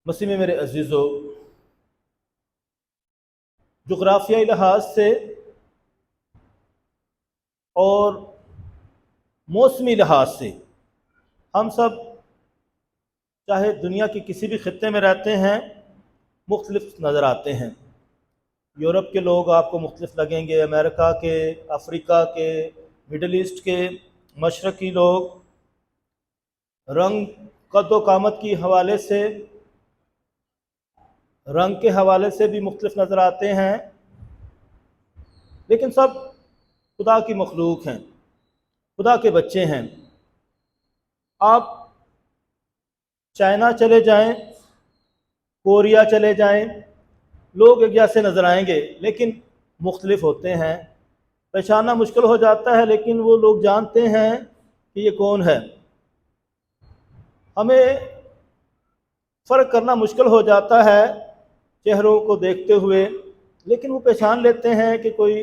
مسیح میں میرے عزیزو، جغرافیائی لحاظ سے اور موسمی لحاظ سے ہم سب چاہے دنیا کے کسی بھی خطے میں رہتے ہیں مختلف نظر آتے ہیں۔ یورپ کے لوگ آپ کو مختلف لگیں گے، امریکہ کے، افریقہ کے، مڈل ایسٹ کے، مشرقی لوگ رنگ، قد و قامت کی حوالے سے، رنگ کے حوالے سے بھی مختلف نظر آتے ہیں، لیکن سب خدا کی مخلوق ہیں، خدا کے بچے ہیں۔ آپ چائنا چلے جائیں، کوریا چلے جائیں، لوگ ایک جیسے نظر آئیں گے لیکن مختلف ہوتے ہیں۔ پہچاننا مشکل ہو جاتا ہے لیکن وہ لوگ جانتے ہیں کہ یہ کون ہے۔ ہمیں فرق کرنا مشکل ہو جاتا ہے چہروں کو دیکھتے ہوئے، لیکن وہ پہچان لیتے ہیں کہ کوئی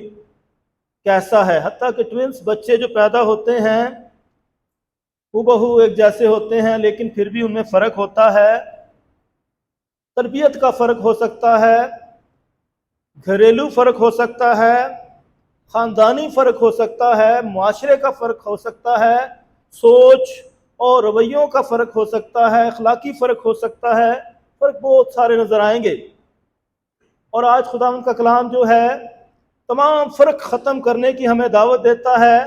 کیسا ہے۔ حتیٰ کہ ٹوینس بچے جو پیدا ہوتے ہیں وہ بہو ایک جیسے ہوتے ہیں، لیکن پھر بھی ان میں فرق ہوتا ہے۔ تربیت کا فرق ہو سکتا ہے، گھریلو فرق ہو سکتا ہے، خاندانی فرق ہو سکتا ہے، معاشرے کا فرق ہو سکتا ہے، سوچ اور رویوں کا فرق ہو سکتا ہے، اخلاقی فرق ہو سکتا ہے۔ فرق بہت سارے نظر آئیں گے، اور آج خداوند کا کلام جو ہے تمام فرق ختم کرنے کی ہمیں دعوت دیتا ہے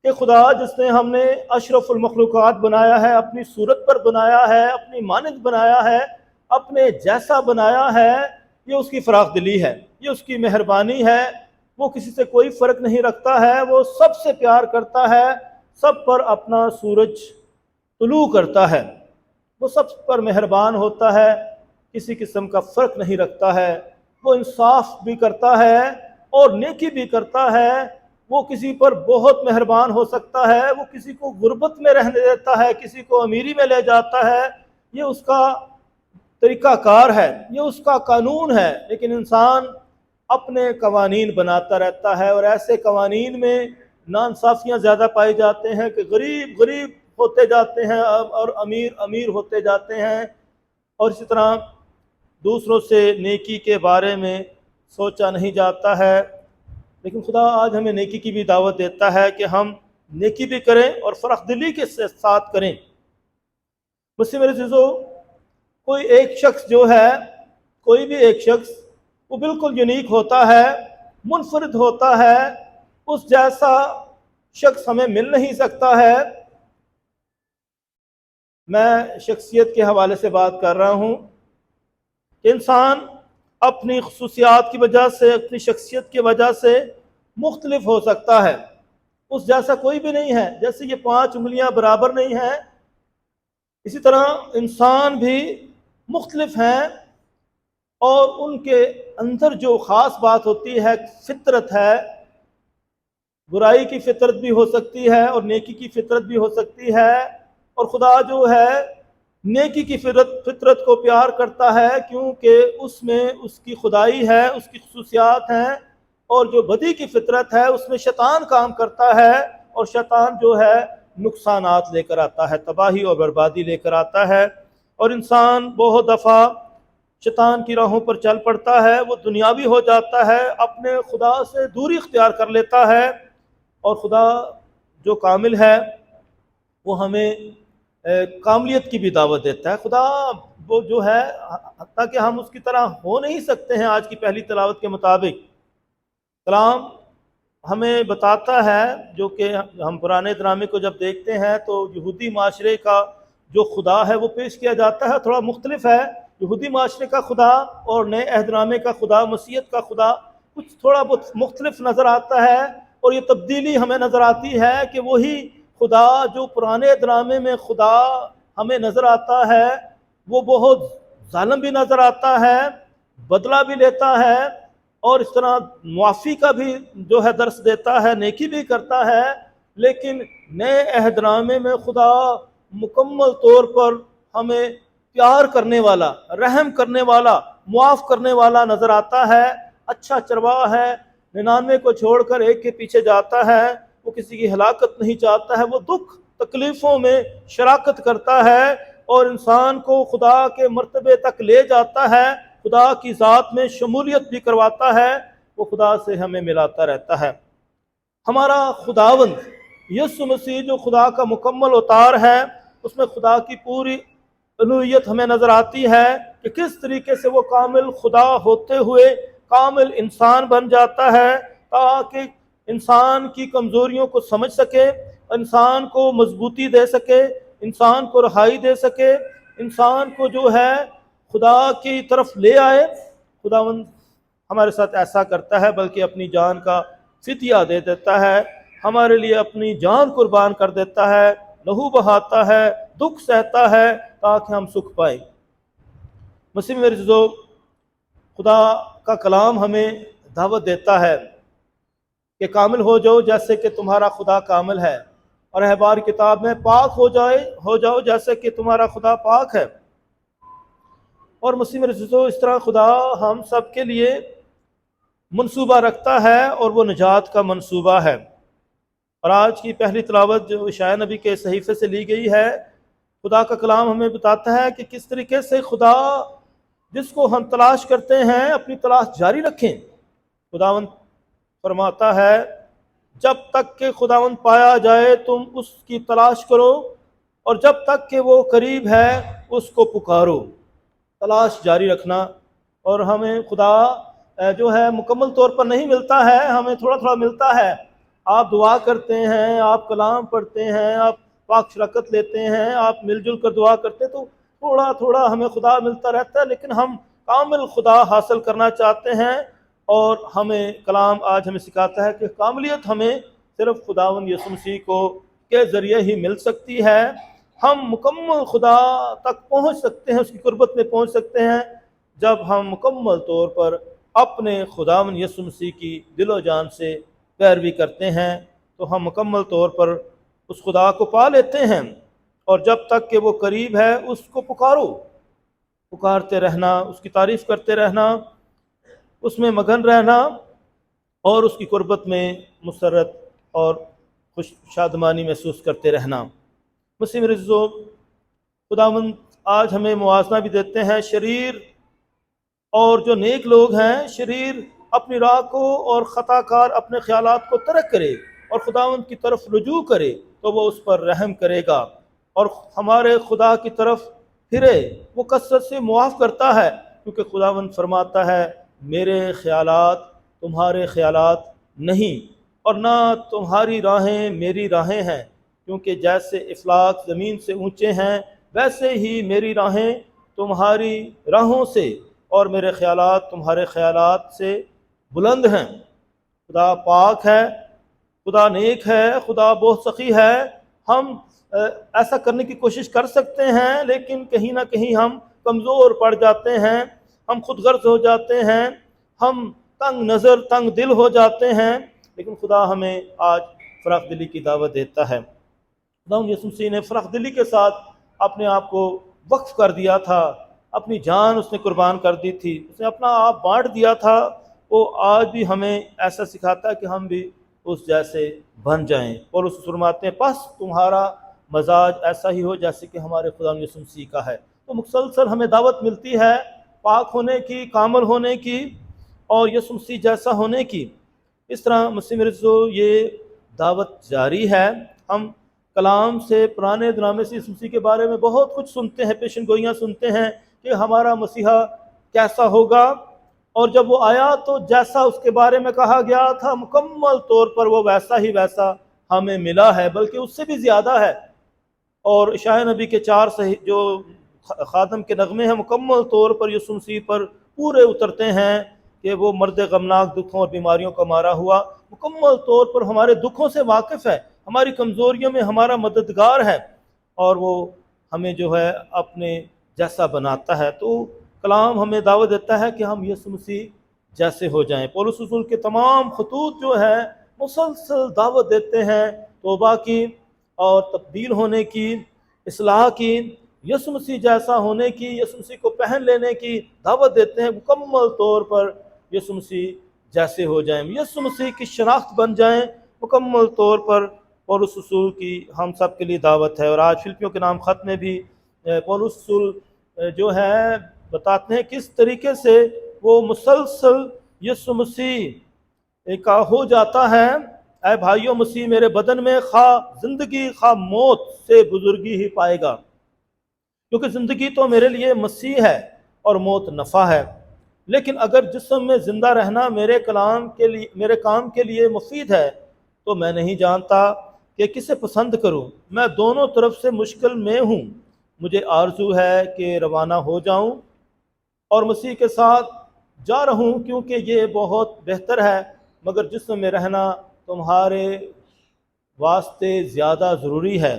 کہ خدا جس نے ہم نے اشرف المخلوقات بنایا ہے، اپنی صورت پر بنایا ہے، اپنی مانند بنایا ہے، اپنے جیسا بنایا ہے، یہ اس کی فراخ دلی ہے، یہ اس کی مہربانی ہے۔ وہ کسی سے کوئی فرق نہیں رکھتا ہے، وہ سب سے پیار کرتا ہے، سب پر اپنا سورج طلوع کرتا ہے، وہ سب پر مہربان ہوتا ہے، کسی قسم کا فرق نہیں رکھتا ہے۔ وہ انصاف بھی کرتا ہے اور نیکی بھی کرتا ہے۔ وہ کسی پر بہت مہربان ہو سکتا ہے، وہ کسی کو غربت میں رہنے دیتا ہے، کسی کو امیری میں لے جاتا ہے، یہ اس کا طریقہ کار ہے، یہ اس کا قانون ہے۔ لیکن انسان اپنے قوانین بناتا رہتا ہے، اور ایسے قوانین میں ناانصافیاں زیادہ پائی جاتے ہیں کہ غریب غریب ہوتے جاتے ہیں اور امیر امیر ہوتے جاتے ہیں، اور اسی طرح دوسروں سے نیکی کے بارے میں سوچا نہیں جاتا ہے۔ لیکن خدا آج ہمیں نیکی کی بھی دعوت دیتا ہے کہ ہم نیکی بھی کریں اور فرخ دلی کے ساتھ کریں۔ مسیح میرے عزیزو، کوئی ایک شخص جو ہے، کوئی بھی ایک شخص، وہ بالکل یونیک ہوتا ہے، منفرد ہوتا ہے، اس جیسا شخص ہمیں مل نہیں سکتا ہے۔ میں شخصیت کے حوالے سے بات کر رہا ہوں کہ انسان اپنی خصوصیات کی وجہ سے، اپنی شخصیت کی وجہ سے مختلف ہو سکتا ہے، اس جیسا کوئی بھی نہیں ہے۔ جیسے یہ 5 انگلیاں برابر نہیں ہیں، اسی طرح انسان بھی مختلف ہیں، اور ان کے اندر جو خاص بات ہوتی ہے فطرت ہے۔ برائی کی فطرت بھی ہو سکتی ہے اور نیکی کی فطرت بھی ہو سکتی ہے، اور خدا جو ہے نیکی کی فطرت کو پیار کرتا ہے کیونکہ اس میں اس کی خدائی ہے، اس کی خصوصیات ہیں۔ اور جو بدی کی فطرت ہے اس میں شیطان کام کرتا ہے، اور شیطان جو ہے نقصانات لے کر آتا ہے، تباہی اور بربادی لے کر آتا ہے۔ اور انسان بہت دفعہ شیطان کی راہوں پر چل پڑتا ہے، وہ دنیاوی ہو جاتا ہے، اپنے خدا سے دوری اختیار کر لیتا ہے۔ اور خدا جو کامل ہے وہ ہمیں کاملیت کی بھی دعوت دیتا ہے۔ خدا وہ جو ہے، حتیٰ کہ ہم اس کی طرح ہو نہیں سکتے ہیں۔ آج کی پہلی تلاوت کے مطابق کلام ہمیں بتاتا ہے، جو کہ ہم پرانے ڈرامے کو جب دیکھتے ہیں تو یہودی معاشرے کا جو خدا ہے وہ پیش کیا جاتا ہے، تھوڑا مختلف ہے۔ یہودی معاشرے کا خدا اور نئے عہد نامے کا خدا، مسیحیت کا خدا کچھ تھوڑا بہت مختلف نظر آتا ہے، اور یہ تبدیلی ہمیں نظر آتی ہے کہ وہی خدا جو پرانے ڈرامے میں خدا ہمیں نظر آتا ہے وہ بہت ظالم بھی نظر آتا ہے، بدلہ بھی لیتا ہے، اور اس طرح معافی کا بھی جو ہے درس دیتا ہے، نیکی بھی کرتا ہے۔ لیکن نئے عہد نامے میں خدا مکمل طور پر ہمیں پیار کرنے والا، رحم کرنے والا، معاف کرنے والا نظر آتا ہے۔ اچھا چرواہا ہے، 99 کو چھوڑ کر ایک کے پیچھے جاتا ہے، وہ کسی کی ہلاکت نہیں چاہتا ہے، وہ دکھ تکلیفوں میں شراکت کرتا ہے، اور انسان کو خدا کے مرتبے تک لے جاتا ہے، خدا کی ذات میں شمولیت بھی کرواتا ہے، وہ خدا سے ہمیں ملاتا رہتا ہے۔ ہمارا خداوند یسوع مسیح جو خدا کا مکمل اوتار ہے، اس میں خدا کی پوری الوہیت ہمیں نظر آتی ہے کہ کس طریقے سے وہ کامل خدا ہوتے ہوئے کامل انسان بن جاتا ہے، تاکہ انسان کی کمزوریوں کو سمجھ سکے، انسان کو مضبوطی دے سکے، انسان کو رہائی دے سکے، انسان کو جو ہے خدا کی طرف لے آئے۔ خداوند ہمارے ساتھ ایسا کرتا ہے، بلکہ اپنی جان کا فدیہ دے دیتا ہے، ہمارے لیے اپنی جان قربان کر دیتا ہے، لہو بہاتا ہے، دکھ سہتا ہے تاکہ ہم سکھ پائیں۔ مسیح میرے عزیزو، خدا کا کلام ہمیں دعوت دیتا ہے کہ کامل ہو جاؤ جیسے کہ تمہارا خدا کامل ہے، اور احبار کتاب میں پاک ہو جاؤ جیسے کہ تمہارا خدا پاک ہے۔ اور مسیح میرے عزیزو، اس طرح خدا ہم سب کے لیے منصوبہ رکھتا ہے، اور وہ نجات کا منصوبہ ہے۔ اور آج کی پہلی تلاوت جو اشعیاء نبی کے صحیفے سے لی گئی ہے، خدا کا کلام ہمیں بتاتا ہے کہ کس طریقے سے خدا جس کو ہم تلاش کرتے ہیں اپنی تلاش جاری رکھیں۔ خداوند فرماتا ہے جب تک کہ خداوند پایا جائے تم اس کی تلاش کرو، اور جب تک کہ وہ قریب ہے اس کو پکارو۔ تلاش جاری رکھنا، اور ہمیں خدا جو ہے مکمل طور پر نہیں ملتا ہے، ہمیں تھوڑا تھوڑا ملتا ہے۔ آپ دعا کرتے ہیں، آپ کلام پڑھتے ہیں، آپ پاک شرکت لیتے ہیں، آپ مل جل کر دعا کرتے ہیں، تو تھوڑا تھوڑا ہمیں خدا ملتا رہتا ہے، لیکن ہم کامل خدا حاصل کرنا چاہتے ہیں۔ اور ہمیں کلام آج ہمیں سکھاتا ہے کہ کاملیت ہمیں صرف خداوند یسوع مسیح کے ذریعے ہی مل سکتی ہے۔ ہم مکمل خدا تک پہنچ سکتے ہیں، اس کی قربت میں پہنچ سکتے ہیں، جب ہم مکمل طور پر اپنے خداوند یسوع مسیح کی دل و جان سے پیروی کرتے ہیں، تو ہم مکمل طور پر اس خدا کو پا لیتے ہیں۔ اور جب تک کہ وہ قریب ہے اس کو پکارو، پکارتے رہنا، اس کی تعریف کرتے رہنا، اس میں مگن رہنا، اور اس کی قربت میں مسرت اور خوش شادمانی محسوس کرتے رہنا۔ مسیح میرے عزیزو، خداوند آج ہمیں موازنہ بھی دیتے ہیں، شریر اور جو نیک لوگ ہیں، شریر اپنی راہ کو اور خطا کار اپنے خیالات کو ترک کرے اور خداوند کی طرف رجوع کرے تو وہ اس پر رحم کرے گا، اور ہمارے خدا کی طرف پھرے، وہ کثرت سے معاف کرتا ہے، کیونکہ خداوند فرماتا ہے میرے خیالات تمہارے خیالات نہیں، اور نہ تمہاری راہیں میری راہیں ہیں، کیونکہ جیسے افلاک زمین سے اونچے ہیں ویسے ہی میری راہیں تمہاری راہوں سے اور میرے خیالات تمہارے خیالات سے بلند ہیں۔ خدا پاک ہے، خدا نیک ہے، خدا بہت سخی ہے۔ ہم ایسا کرنے کی کوشش کر سکتے ہیں، لیکن کہیں نہ کہیں ہم کمزور پڑ جاتے ہیں، ہم خود غرض ہو جاتے ہیں، ہم تنگ نظر تنگ دل ہو جاتے ہیں، لیکن خدا ہمیں آج فراخ دلی کی دعوت دیتا ہے۔ خدا یسوع مسیح نے فراخ دلی کے ساتھ اپنے آپ کو وقف کر دیا تھا، اپنی جان اس نے قربان کر دی تھی، اس نے اپنا آپ بانٹ دیا تھا۔ وہ آج بھی ہمیں ایسا سکھاتا ہے کہ ہم بھی اس جیسے بن جائیں، اور اس فرماتے ہیں پس تمہارا مزاج ایسا ہی ہو جیسے کہ ہمارے خدا یسوع مسیح کا ہے۔ تو مسلسل ہمیں دعوت ملتی ہے پاک ہونے کی، کامل ہونے کی، اور یسوع مسیح جیسا ہونے کی۔ اس طرح مسیح میرے عزیزو، یہ دعوت جاری ہے۔ ہم کلام سے، پرانے نامے سے یسوع مسیح کے بارے میں بہت کچھ سنتے ہیں، پیشن گوئیاں سنتے ہیں کہ ہمارا مسیحا کیسا ہوگا، اور جب وہ آیا تو جیسا اس کے بارے میں کہا گیا تھا مکمل طور پر وہ ویسا ہی ویسا ہمیں ملا ہے، بلکہ اس سے بھی زیادہ ہے۔ اور اشعیاء نبی کے 4 جو خادم کے نغمے ہیں مکمل طور پر یسوع مسیح پر پورے اترتے ہیں کہ وہ مرد غمناک دکھوں اور بیماریوں کا مارا ہوا مکمل طور پر ہمارے دکھوں سے واقف ہے، ہماری کمزوریوں میں ہمارا مددگار ہے، اور وہ ہمیں جو ہے اپنے جیسا بناتا ہے۔ تو کلام ہمیں دعوت دیتا ہے کہ ہم یسوع مسیح جیسے ہو جائیں۔ پولس رسول کے تمام خطوط جو ہے مسلسل دعوت دیتے ہیں توبہ کی اور تبدیل ہونے کی، اصلاح کی، یسوع مسیح جیسا ہونے کی، یسوع مسیح کو پہن لینے کی دعوت دیتے ہیں، مکمل طور پر یسوع مسیح جیسے ہو جائیں، یسوع مسیح کی شناخت بن جائیں مکمل طور پر۔ اور اس اصول کی ہم سب کے لیے دعوت ہے۔ اور آج فلپیوں کے نام خط میں بھی پولس رسول جو ہے بتاتے ہیں کس طریقے سے وہ مسلسل یسوع مسیح کا ہو جاتا ہے۔ اے بھائیوں، مسیح میرے بدن میں خواہ زندگی خواہ موت سے بزرگی ہی پائے گا، کیونکہ زندگی تو میرے لیے مسیح ہے اور موت نفع ہے۔ لیکن اگر جسم میں زندہ رہنا میرے کام کے لیے مفید ہے تو میں نہیں جانتا کہ کسے پسند کروں۔ میں دونوں طرف سے مشکل میں ہوں۔ مجھے آرزو ہے کہ روانہ ہو جاؤں اور مسیح کے ساتھ جا رہوں، کیونکہ یہ بہت بہتر ہے، مگر جسم میں رہنا تمہارے واسطے زیادہ ضروری ہے۔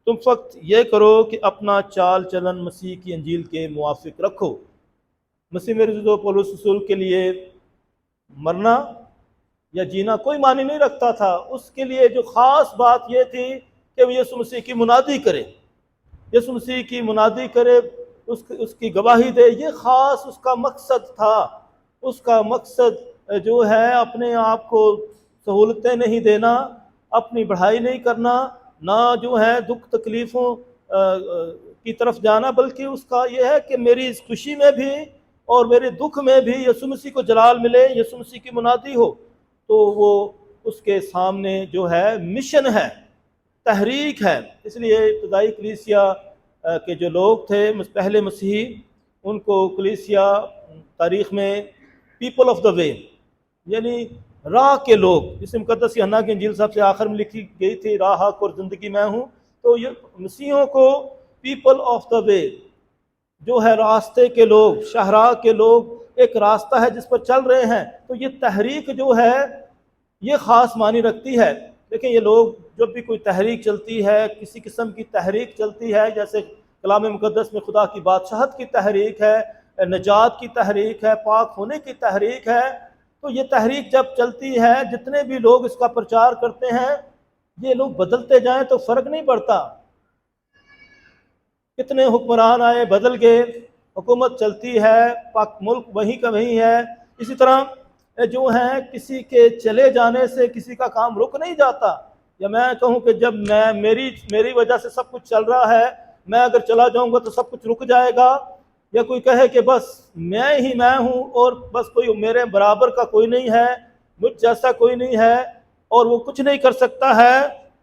تم فقط یہ کرو کہ اپنا چال چلن مسیح کی انجیل کے موافق رکھو۔ مسیح میرے عزیزو، پولس رسول کے لیے مرنا یا جینا کوئی معنی نہیں رکھتا تھا۔ اس کے لیے جو خاص بات یہ تھی کہ وہ یسوع مسیح کی منادی کرے، یسوع مسیح کی منادی کرے، اس کی گواہی دے۔ یہ خاص اس کا مقصد تھا۔ اس کا مقصد جو ہے اپنے آپ کو سہولتیں نہیں دینا، اپنی بڑھائی نہیں کرنا، نہ جو ہے دکھ تکلیفوں کی طرف جانا، بلکہ اس کا یہ ہے کہ میری اس خوشی میں بھی اور میرے دکھ میں بھی یسوع مسیح کو جلال ملے، یسوع مسیح کی منادی ہو۔ تو وہ اس کے سامنے جو ہے مشن ہے، تحریک ہے۔ اس لیے ابتدائی کلیسیا کے جو لوگ تھے، پہلے مسیحی، ان کو کلیسیا تاریخ میں پیپل آف دا وے، یعنی راہ کے لوگ، جس مقدس یوحنا کی انجیل صاحب سے آخر میں لکھی گئی تھی، راہ حق اور زندگی میں ہوں، تو یہ مسیحیوں کو پیپل آف دا وے جو ہے راستے کے لوگ، شاہراہ کے لوگ، ایک راستہ ہے جس پر چل رہے ہیں۔ تو یہ تحریک جو ہے یہ خاص معنی رکھتی ہے۔ دیکھیں، یہ لوگ جب بھی کوئی تحریک چلتی ہے، کسی قسم کی تحریک چلتی ہے، جیسے کلام مقدس میں خدا کی بادشاہت کی تحریک ہے، نجات کی تحریک ہے، پاک ہونے کی تحریک ہے، تو یہ تحریک جب چلتی ہے، جتنے بھی لوگ اس کا پرچار کرتے ہیں، یہ لوگ بدلتے جائیں تو فرق نہیں پڑتا۔ کتنے حکمران آئے، بدل گئے، حکومت چلتی ہے، پاک ملک وہیں کا وہیں ہے۔ اسی طرح جو ہے کسی کے چلے جانے سے کسی کا کام رک نہیں جاتا۔ یا میں کہوں کہ جب میری وجہ سے سب کچھ چل رہا ہے، میں اگر چلا جاؤں گا تو سب کچھ رک جائے گا، یا کوئی کہے کہ بس میں ہی میں ہوں اور بس کوئی میرے برابر کا کوئی نہیں ہے، مجھ جیسا کوئی نہیں ہے اور وہ کچھ نہیں کر سکتا ہے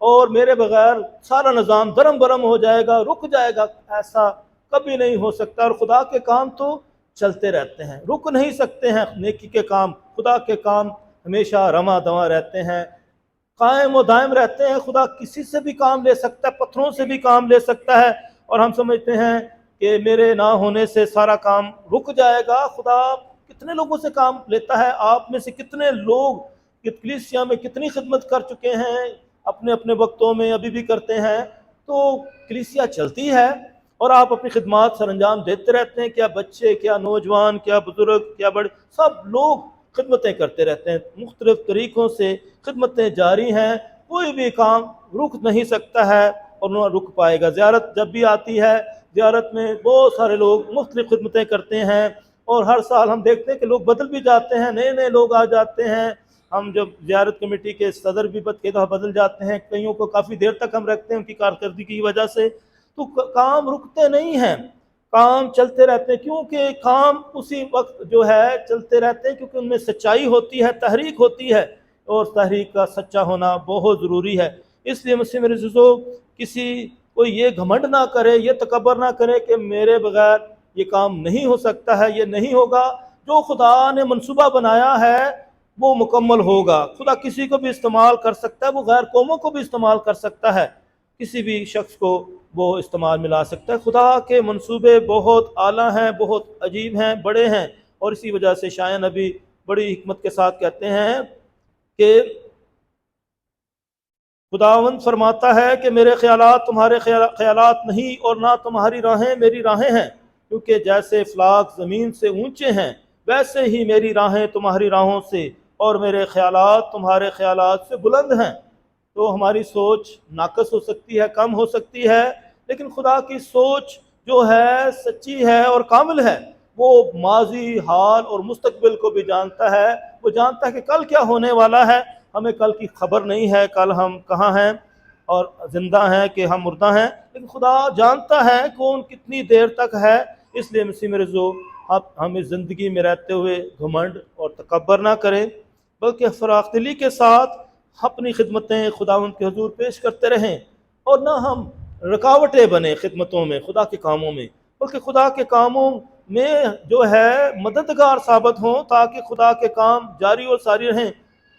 اور میرے بغیر سارا نظام درم برم ہو جائے گا، رک جائے گا، ایسا کبھی نہیں ہو سکتا۔ اور خدا کے کام تو چلتے رہتے ہیں، رک نہیں سکتے ہیں۔ نیکی کے کام، خدا کے کام ہمیشہ رواں دواں رہتے ہیں، قائم و دائم رہتے ہیں۔ خدا کسی سے بھی کام لے سکتا ہے، پتھروں سے بھی کام لے سکتا ہے، اور ہم سمجھتے ہیں کہ میرے نہ ہونے سے سارا کام رک جائے گا۔ خدا کتنے لوگوں سے کام لیتا ہے؟ آپ میں سے کتنے لوگ کلیسیا میں کتنی خدمت کر چکے ہیں، اپنے اپنے وقتوں میں ابھی بھی کرتے ہیں۔ تو کلیسیا چلتی ہے اور آپ اپنی خدمات سر انجام دیتے رہتے ہیں، کیا بچے، کیا نوجوان، کیا بزرگ، کیا بڑے، سب لوگ خدمتیں کرتے رہتے ہیں، مختلف طریقوں سے خدمتیں جاری ہیں۔ کوئی بھی کام رک نہیں سکتا ہے اور نہ رک پائے گا۔ زیارت جب بھی آتی ہے، زیارت میں بہت سارے لوگ مختلف خدمتیں کرتے ہیں، اور ہر سال ہم دیکھتے ہیں کہ لوگ بدل بھی جاتے ہیں، نئے نئے لوگ آ جاتے ہیں۔ ہم جب زیارت کمیٹی کے صدر بھی کئی دفعہ بدل جاتے ہیں، کئیوں کو کافی دیر تک ہم رکھتے ہیں ان کی کارکردگی کی وجہ سے۔ تو کام رکتے نہیں ہیں، کام چلتے رہتے ہیں، کیونکہ کام اسی وقت جو ہے چلتے رہتے ہیں، کیونکہ ان میں سچائی ہوتی ہے، تحریک ہوتی ہے، اور تحریک کا سچا ہونا بہت ضروری ہے۔ اس لیے مسیح میرے عزیزو، کوئی یہ گھمنڈ نہ کرے، یہ تکبر نہ کرے کہ میرے بغیر یہ کام نہیں ہو سکتا ہے، یہ نہیں ہوگا۔ جو خدا نے منصوبہ بنایا ہے وہ مکمل ہوگا۔ خدا کسی کو بھی استعمال کر سکتا ہے، وہ غیر قوموں کو بھی استعمال کر سکتا ہے، کسی بھی شخص کو وہ استعمال میں لا سکتا ہے۔ خدا کے منصوبے بہت اعلیٰ ہیں، بہت عجیب ہیں، بڑے ہیں، اور اسی وجہ سے شاید نبی بڑی حکمت کے ساتھ کہتے ہیں کہ خداوند فرماتا ہے کہ میرے خیالات تمہارے خیالات نہیں، اور نہ تمہاری راہیں میری راہیں ہیں، کیونکہ جیسے افلاک زمین سے اونچے ہیں، ویسے ہی میری راہیں تمہاری راہوں سے اور میرے خیالات تمہارے خیالات سے بلند ہیں۔ تو ہماری سوچ ناقص ہو سکتی ہے، کم ہو سکتی ہے، لیکن خدا کی سوچ جو ہے سچی ہے اور کامل ہے۔ وہ ماضی، حال اور مستقبل کو بھی جانتا ہے۔ وہ جانتا ہے کہ کل کیا ہونے والا ہے۔ ہمیں کل کی خبر نہیں ہے، کل ہم کہاں ہیں اور زندہ ہیں کہ ہم مردہ ہیں، لیکن خدا جانتا ہے کون کتنی دیر تک ہے۔ اس لیے مسیح میرے جو ہم اس زندگی میں رہتے ہوئے گھمنڈ اور تکبر نہ کریں، بلکہ فراخ دلی کے ساتھ اپنی خدمتیں خداوند کے حضور پیش کرتے رہیں، اور نہ ہم رکاوٹیں بنیں خدمتوں میں، خدا کے کاموں میں، بلکہ خدا کے کاموں میں جو ہے مددگار ثابت ہوں، تاکہ خدا کے کام جاری اور ساری رہیں،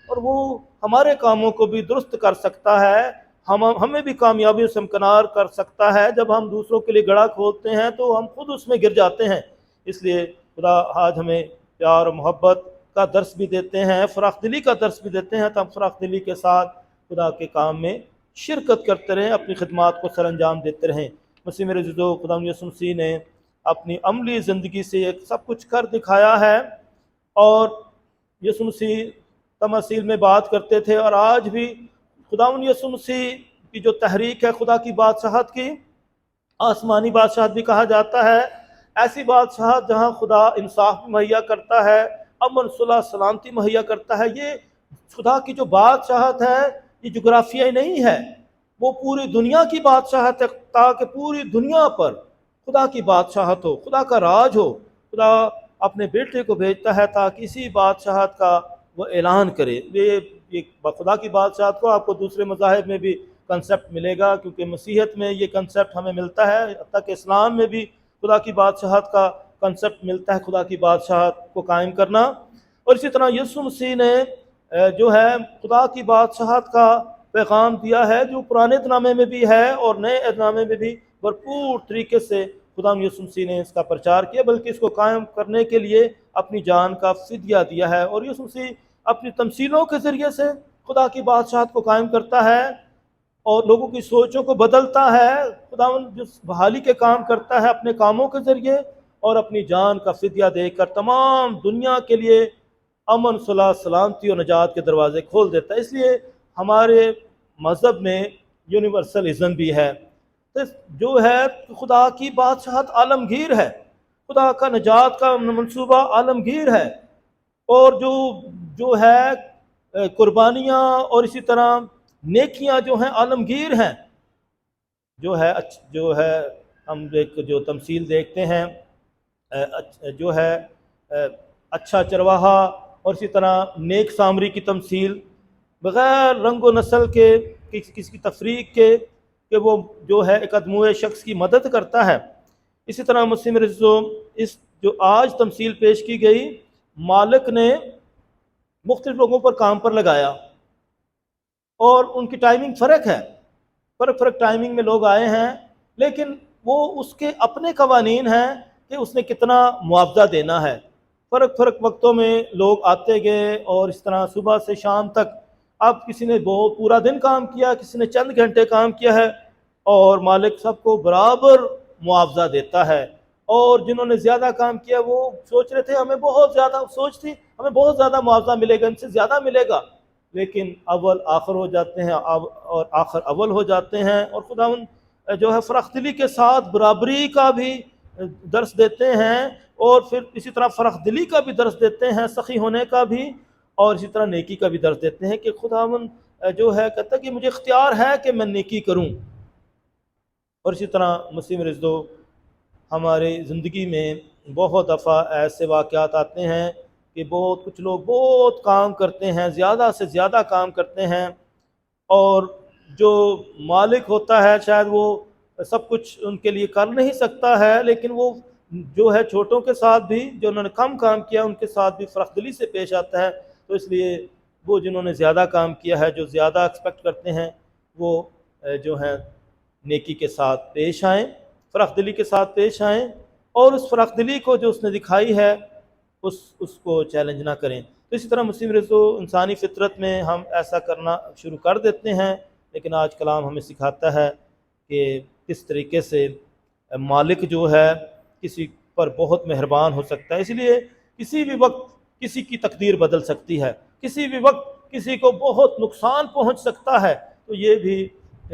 اور وہ ہمارے کاموں کو بھی درست کر سکتا ہے، ہمیں بھی کامیابی سے امکنار کر سکتا ہے۔ جب ہم دوسروں کے لیے گڑھا کھولتے ہیں تو ہم خود اس میں گر جاتے ہیں۔ اس لیے خدا آج ہمیں پیار و محبت کا درس بھی دیتے ہیں، فراخ دلی کا درس بھی دیتے ہیں، تو ہم فراخ دلی کے ساتھ خدا کے کام میں شرکت کرتے رہیں، اپنی خدمات کو سر انجام دیتے رہیں۔ مسیح میرے عزیزو، خدا یسوع مسیح نے اپنی عملی زندگی سے ایک سب کچھ کر دکھایا ہے، اور یسوع مسیح تماثیل میں بات کرتے تھے، اور آج بھی خداوند یسوع مسیح کی جو تحریک ہے خدا کی بادشاہت کی، آسمانی بادشاہت بھی کہا جاتا ہے، ایسی بادشاہت جہاں خدا انصاف مہیا کرتا ہے، امن صلح سلامتی مہیا کرتا ہے۔ یہ خدا کی جو بادشاہت ہے یہ جغرافیائی نہیں ہے، وہ پوری دنیا کی بادشاہت ہے، تاکہ پوری دنیا پر خدا کی بادشاہت ہو، خدا کا راج ہو۔ خدا اپنے بیٹے کو بھیجتا ہے تاکہ اسی بادشاہت کا وہ اعلان کرے۔ یہ خدا کی بادشاہت کو آپ کو دوسرے مذاہب میں بھی کنسیپٹ ملے گا، کیونکہ مسیحیت میں یہ کنسیپٹ ہمیں ملتا ہے، حتیٰ کہ اسلام میں بھی خدا کی بادشاہت کا کنسیپٹ ملتا ہے، خدا کی بادشاہت کو قائم کرنا۔ اور اسی طرح یسوع مسیح نے جو ہے خدا کی بادشاہت کا پیغام دیا ہے، جو پرانے نامے میں بھی ہے اور نئے نامے میں بھی بھرپور طریقے سے خدا یسوع مسیح نے اس کا پرچار کیا، بلکہ اس کو قائم کرنے کے لیے اپنی جان کا فدیہ دیا ہے۔ اور یسوع مسیح اپنی تمثیلوں کے ذریعے سے خدا کی بادشاہت کو قائم کرتا ہے اور لوگوں کی سوچوں کو بدلتا ہے۔ خداوند جس بحالی کے کام کرتا ہے اپنے کاموں کے ذریعے، اور اپنی جان کا فدیہ دے کر تمام دنیا کے لیے امن صلح سلامتی اور نجات کے دروازے کھول دیتا ہے۔ اس لیے ہمارے مذہب میں یونیورسلزم بھی ہے، جو ہے خدا کی بادشاہت عالمگیر ہے، خدا کا نجات کا منصوبہ عالمگیر ہے، اور جو ہے قربانیاں اور اسی طرح نیکیاں جو ہیں عالمگیر ہیں۔ جو ہے ہم ایک جو تمثیل دیکھتے ہیں، جو ہے اچھا چرواہا اور اسی طرح نیک سامری کی تمثیل، بغیر رنگ و نسل کے، کسی کی تفریق کے، کہ وہ جو ہے ایک ادموے شخص کی مدد کرتا ہے۔ اسی طرح مسیح میرے عزیزو، اس جو آج تمثیل پیش کی گئی، مالک نے مختلف لوگوں پر کام پر لگایا، اور ان کی ٹائمنگ فرق ہے، فرق ٹائمنگ میں لوگ آئے ہیں، لیکن وہ اس کے اپنے قوانین ہیں کہ اس نے کتنا معاوضہ دینا ہے۔ فرق وقتوں میں لوگ آتے گئے، اور اس طرح صبح سے شام تک، اب کسی نے بہت پورا دن کام کیا، کسی نے چند گھنٹے کام کیا ہے، اور مالک سب کو برابر معاوضہ دیتا ہے۔ اور جنہوں نے زیادہ کام کیا وہ سوچ رہے تھے ہمیں بہت زیادہ معاوضہ ملے گا، ان سے زیادہ ملے گا، لیکن اول آخر ہو جاتے ہیں اور آخر اول ہو جاتے ہیں۔ اور خداوند جو ہے فراخ دلی کے ساتھ برابری کا بھی درس دیتے ہیں، اور پھر اسی طرح فراخ دلی کا بھی درس دیتے ہیں، سخی ہونے کا بھی، اور اسی طرح نیکی کا بھی درس دیتے ہیں، کہ خداوند جو ہے کہتا ہے کہ مجھے اختیار ہے کہ میں نیکی کروں۔ اور اسی طرح مسیح میرے عزیزو، ہماری زندگی میں بہت دفعہ ایسے واقعات آتے ہیں کہ کچھ لوگ بہت کام کرتے ہیں، زیادہ سے زیادہ کام کرتے ہیں، اور جو مالک ہوتا ہے شاید وہ سب کچھ ان کے لیے کر نہیں سکتا ہے، لیکن وہ جو ہے چھوٹوں کے ساتھ بھی، جو انہوں نے کم کام کیا ان کے ساتھ بھی فراخ دلی سے پیش آتا ہے۔ تو اس لیے وہ جنہوں نے زیادہ کام کیا ہے، جو زیادہ ایکسپیکٹ کرتے ہیں، وہ جو ہیں نیکی کے ساتھ پیش آئیں، فراخ دلی کے ساتھ پیش آئیں، اور اس فراخ دلی کو جو اس نے دکھائی ہے اس کو چیلنج نہ کریں۔ تو اسی طرح مسیح میرے عزیزو، انسانی فطرت میں ہم ایسا کرنا شروع کر دیتے ہیں، لیکن آج کلام ہمیں سکھاتا ہے کہ کس طریقے سے مالک جو ہے کسی پر بہت مہربان ہو سکتا ہے۔ اس لیے کسی بھی وقت کسی کی تقدیر بدل سکتی ہے، کسی بھی وقت کسی کو بہت نقصان پہنچ سکتا ہے۔ تو یہ بھی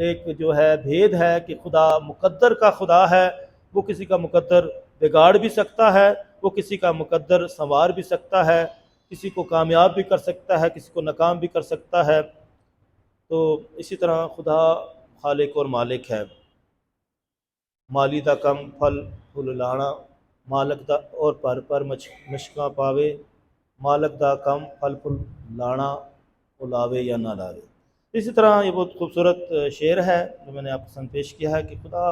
ایک جو ہے بھید ہے کہ خدا مقدر کا خدا ہے، وہ کسی کا مقدر بگاڑ بھی سکتا ہے، وہ کسی کا مقدر سنوار بھی سکتا ہے، کسی کو کامیاب بھی کر سکتا ہے، کسی کو ناکام بھی کر سکتا ہے۔ تو اسی طرح خدا خالق اور مالک ہے۔ مالی دا کم پھل پھل لانا، مالک دا اور پر مشکاں پاوے، مالک دا کم پھل پھل لانا، وہ لاوے یا نہ لاوے۔ اسی طرح یہ بہت خوبصورت شعر ہے جو میں نے آپ کے سامنے پیش کیا ہے کہ خدا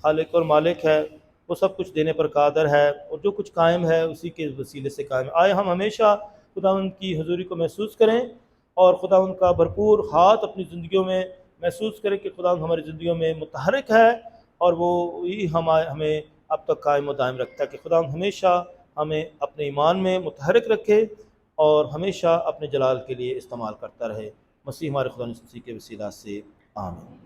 خالق اور مالک ہے، وہ سب کچھ دینے پر قادر ہے، اور جو کچھ قائم ہے اسی کے وسیلے سے قائم ہے۔ آئے ہم ہمیشہ خدا ان کی حضوری کو محسوس کریں اور خدا ان کا بھرپور ہاتھ اپنی زندگیوں میں محسوس کریں کہ خدا ہماری زندگیوں میں متحرک ہے، اور وہی ہمیں اب تک قائم و دائم رکھتا ہے کہ خدا ہمیشہ ہمیں اپنے ایمان میں متحرک رکھے اور ہمیشہ اپنے جلال کے لیے استعمال کرتا رہے۔ مسیح ہمارے خدا مسیح کے وسیلہ سے آمین۔